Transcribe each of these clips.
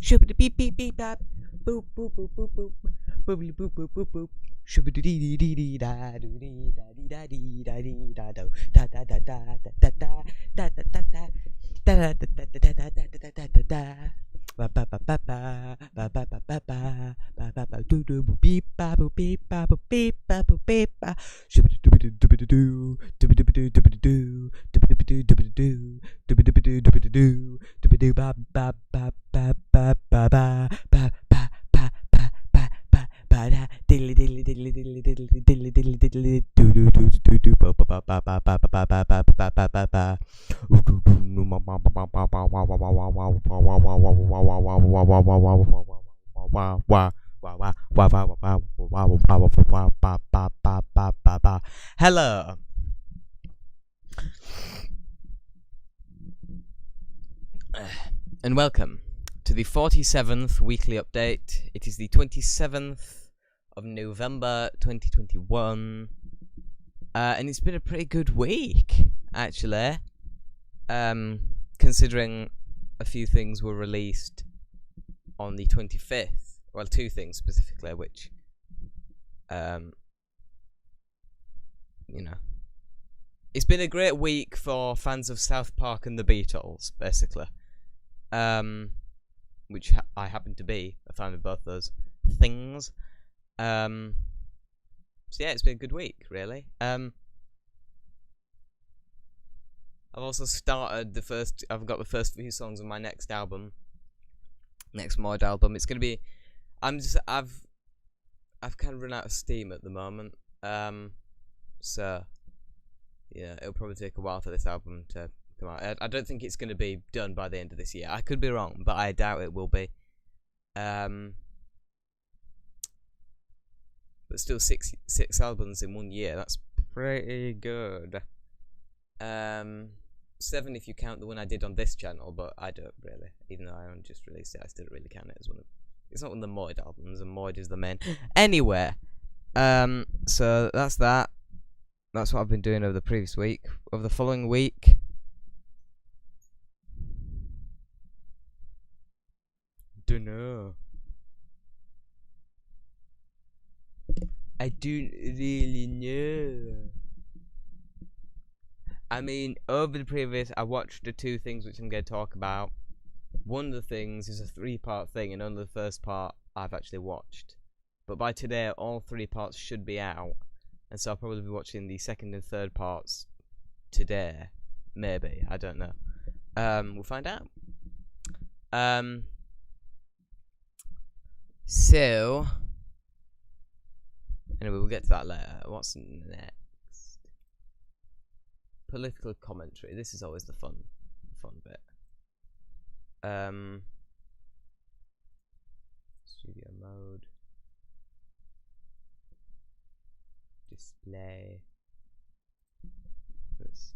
Shooby beep beep beep bop. Boop boop boop boop boop. Booply boop boop boop boop. Shooby dee dee dee dee da doo dee da dee da dee da dee da do da da da da da da da da da da da da da da da da da da da. Ba ba ba ba ba ba ba ba ba ba ba ba ba do do boop beep ba boop beep ba boop beep ba boop beep ba. Shooby doo doo doo doo doo doo doo doo doo doo doo doo doo doo doo doo ba ba ba ba ba ba ba ba ba ba ba ba ba ba da diddly diddly diddly diddly diddly diddly diddly diddly do do do do do ba ba ba ba ba ba ba ba ba ba ba ba ba. Hello. And welcome to the 47th weekly update. It is the 27th of November 2021. And it's been a pretty good week, actually. Considering a few things were released on the 25th. Well, two things specifically, which, it's been a great week for fans of South Park and the Beatles, basically. Which I happen to be a fan of both those things. So yeah, it's been a good week, really. I've also started I've got the first few songs on my next mod album. It's gonna be, I've kind of run out of steam at the moment. So yeah, it'll probably take a while for this album to come out. I don't think it's gonna be done by the end of this year. I could be wrong, but I doubt it will be. But still, six albums in 1 year. That's pretty good. 7 if you count the one I did on this channel, but I don't really. Even though I only just released it, I still don't really count it as one of. It's not one of the Moid albums, and Moid is the main. Anyway, so that's that. That's what I've been doing over the previous week. Over the following week, dunno. I don't really know. I mean, over the previous, I watched the two things which I'm going to talk about. One of the things is a 3-part thing, and only the first part I've actually watched. But by today, all 3 parts should be out, and so I'll probably be watching the second and third parts today. Maybe, I don't know. We'll find out. So, anyway, we'll get to that later. What's next? Political commentary. This is always the fun bit. Studio mode. Display. Let's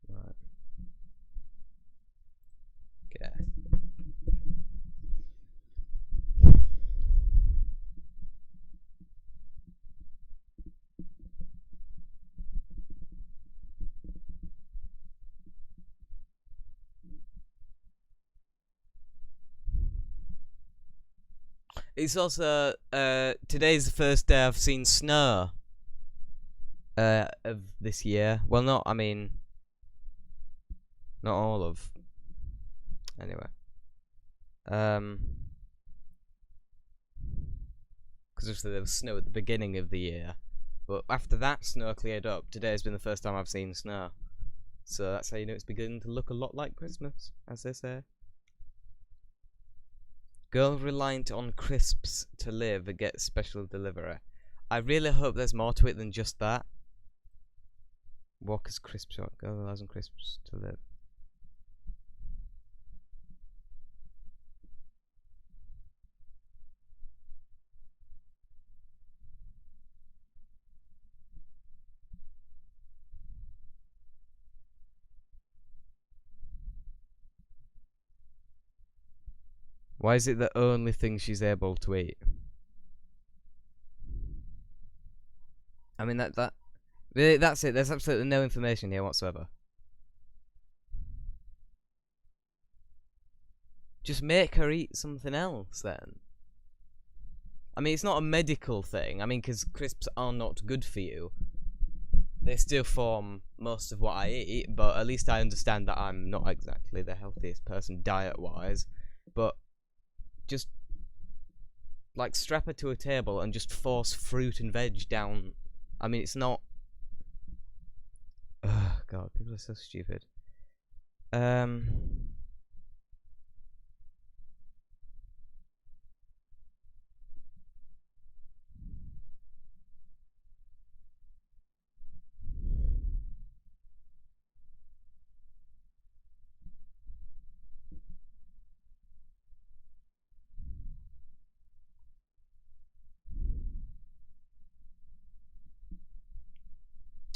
right. Okay. It's also today's the first day I've seen snow of this year. Well, not all of. Anyway, because obviously there was snow at the beginning of the year, but after that snow cleared up. Today has been the first time I've seen snow, so that's how you know it's beginning to look a lot like Christmas, as they say. Girl reliant on crisps to live gets special delivery. I really hope there's more to it than just that. Walker's crisp shop. Girl relies on crisps to live. Why is it the only thing she's able to eat? I mean, really, that's it. There's absolutely no information here whatsoever. Just make her eat something else then. I mean, it's not a medical thing. I mean, because crisps are not good for you. They still form most of what I eat, but at least I understand that I'm not exactly the healthiest person diet-wise. But just, like, strap her to a table and just force fruit and veg down. I mean, it's not... Ugh, God, people are so stupid.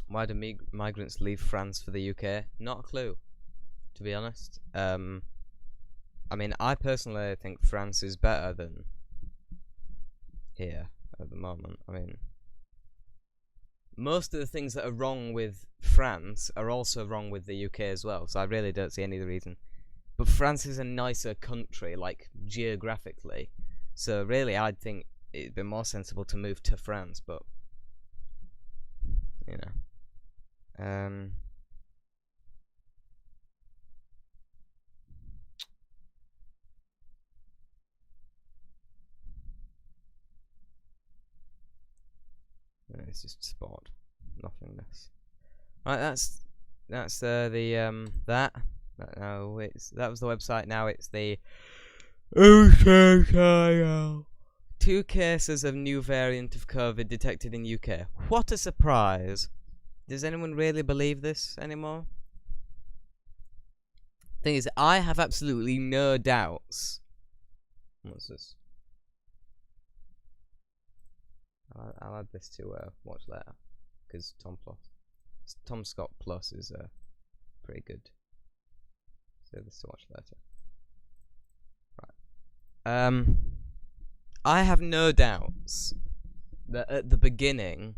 Why do migrants leave France for the UK? Not a clue, to be honest. I mean, I personally think France is better than here at the moment. I mean, most of the things that are wrong with France are also wrong with the UK as well, so I really don't see any reason. But France is a nicer country, like, geographically, so really I'd think it'd be more sensible to move to France, but, you know. It's just sport, nothingness. Right, that's that was the website. Now it's the 2 cases of new variant of COVID detected in UK. What a surprise! Does anyone really believe this anymore? Thing is, I have absolutely no doubts. What's this? I'll add this to watch later, because Tom Scott Plus is pretty good. So this to watch later. Right. I have no doubts that at the beginning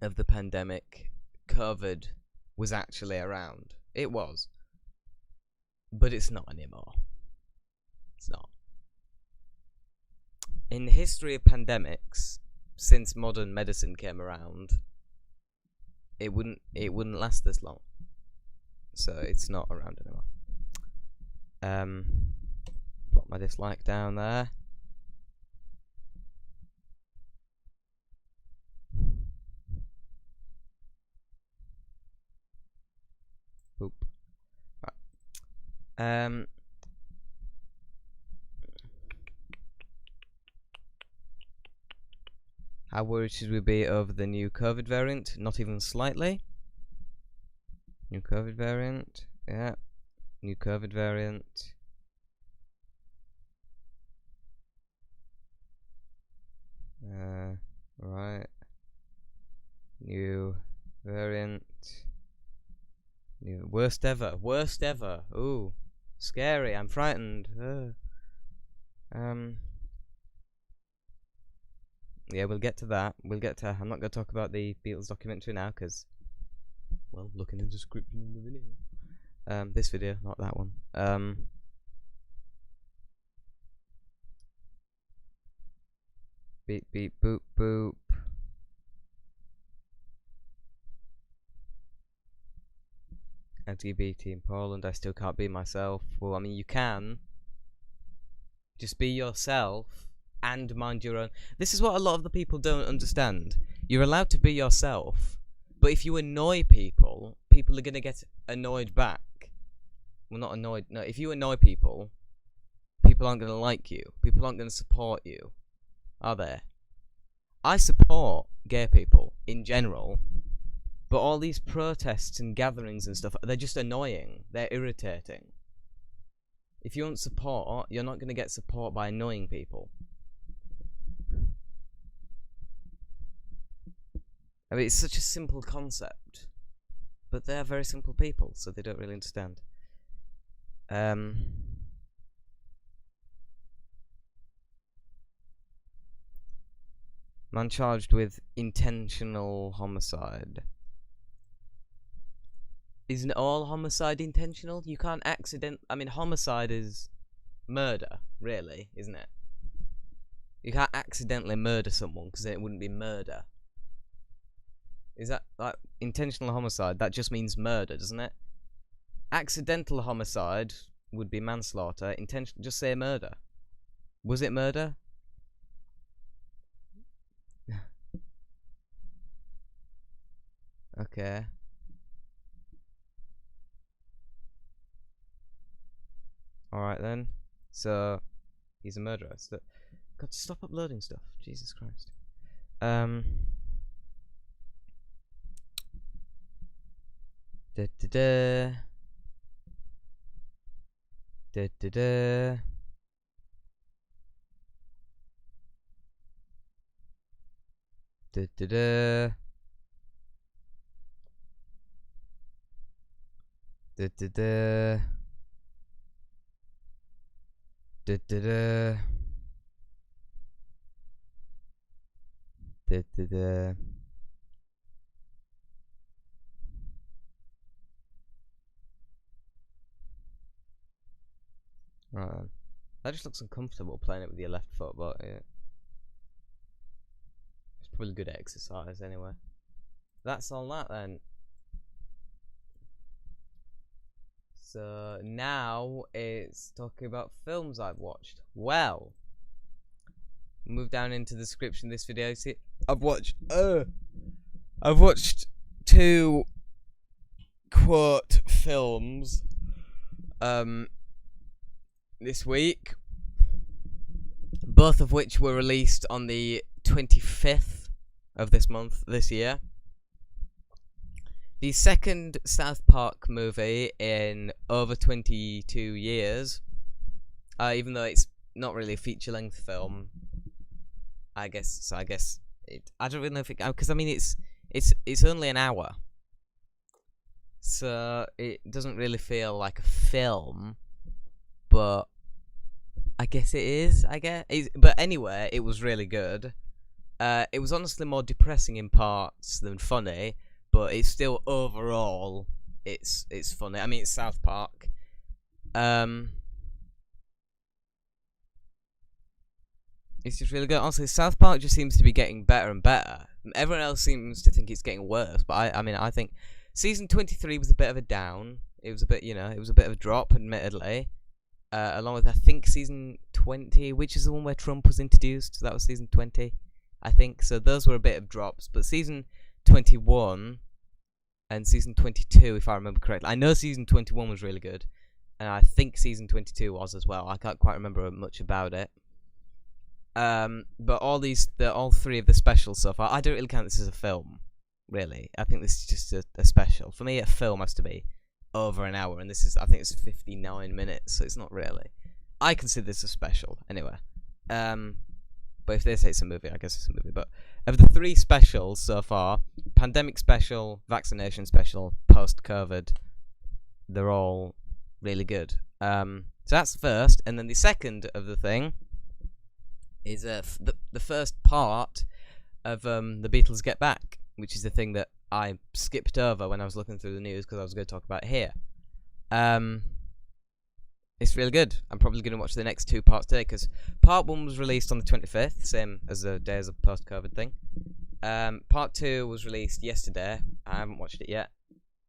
of the pandemic, COVID was actually around. It was. But it's not anymore. It's not. In the history of pandemics, since modern medicine came around, it wouldn't last this long. So it's not around anymore. Plot my dislike down there. Boop. Right. How worried should we be over the new COVID variant? Not even slightly. New COVID variant. Yeah. New COVID variant. Right. New variant. New worst ever. Worst ever. Ooh. Scary. I'm frightened. Yeah, we'll get to that. I'm not going to talk about the Beatles documentary now, because, well, look in the description of the video. This video, not that one. Beep, beep, boop, boop. LGBT in Poland, I still can't be myself. Well, I mean, you can. Just be yourself and mind your own. This is what a lot of the people don't understand. You're allowed to be yourself, but if you annoy people, people are going to get annoyed back. Well, not annoyed. No, if you annoy people, people aren't going to like you. People aren't going to support you, are they? I support gay people in general, but all these protests and gatherings and stuff, they're just annoying. They're irritating. If you want support, you're not going to get support by annoying people. I mean, it's such a simple concept, but they're very simple people, so they don't really understand. Man charged with intentional homicide. Isn't all homicide intentional? You can't I mean, homicide is murder, really, isn't it? You can't accidentally murder someone because it wouldn't be murder. Is that like intentional homicide? That just means murder, doesn't it? Accidental homicide would be manslaughter. Just say murder. Was it murder? Okay. Alright then. So, he's a murderer. So, God, stop uploading stuff. Jesus Christ. Da da da. Da da da. Da da da. Da da da. Da da da. Da da da. Right then. That just looks uncomfortable playing it with your left foot, but yeah. It's probably good exercise anyway. That's all that then. So now it's talking about films I've watched. Well, move down into the description of this video. See, I've watched 2 quote films this week, both of which were released on the 25th of this year. The second South Park movie in over 22 years, even though it's not really a feature-length film. I don't really know if it, because I mean it's only an hour, so it doesn't really feel like a film, but I guess it is. But anyway, it was really good. It was honestly more depressing in parts than funny, but it's still overall it's funny. I mean, it's South Park. It's just really good. Honestly, South Park just seems to be getting better and better. Everyone else seems to think it's getting worse, but I think season 23 was a bit of a down. It was a bit, it was a bit of a drop, admittedly. Along with, I think, season 20, which is the one where Trump was introduced. So that was season 20, I think. So those were a bit of drops. But season 21 and season 22, if I remember correctly. I know season 21 was really good, and I think season 22 was as well. I can't quite remember much about it. But all 3 of the specials so far, I don't really count this as a film, really. I think this is just a special. For me, a film has to be over an hour, and I think it's 59 minutes, so it's not really. I consider this a special, anyway. But if they say it's a movie, I guess it's a movie. But of the 3 specials so far, pandemic special, vaccination special, post-COVID, they're all really good. So that's the first, and then the second of the thing is the first part of the Beatles Get Back, which is the thing that I skipped over when I was looking through the news because I was going to talk about it here. It's really good. I'm probably going to watch the next 2 parts today because part 1 was released on the 25th, same as the day as a post-COVID thing. Part 2 was released yesterday. I haven't watched it yet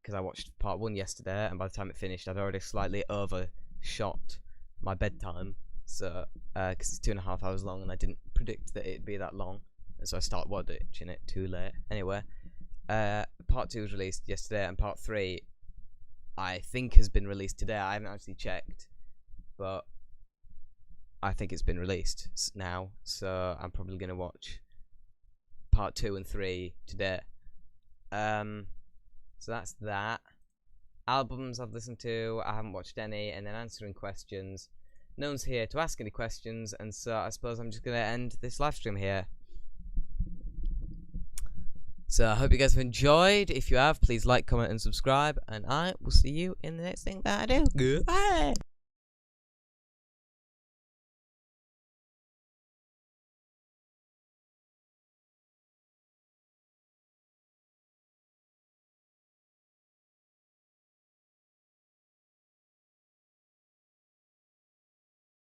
because I watched part 1 yesterday, and by the time it finished, I'd already slightly overshot my bedtime. So, because it's 2.5 hours long, and I didn't predict that it'd be that long, and so I started watching it too late. Anyway, part 2 was released yesterday, and part 3, I think, has been released today. I haven't actually checked, but I think it's been released now, so I'm probably going to watch part 2 and 3 today. So that's that. Albums I've listened to, I haven't watched any, and then answering questions. No one's here to ask any questions, and so I suppose I'm just going to end this live stream here. So I hope you guys have enjoyed. If you have, please like, comment, and subscribe, and I will see you in the next thing that I do. Goodbye!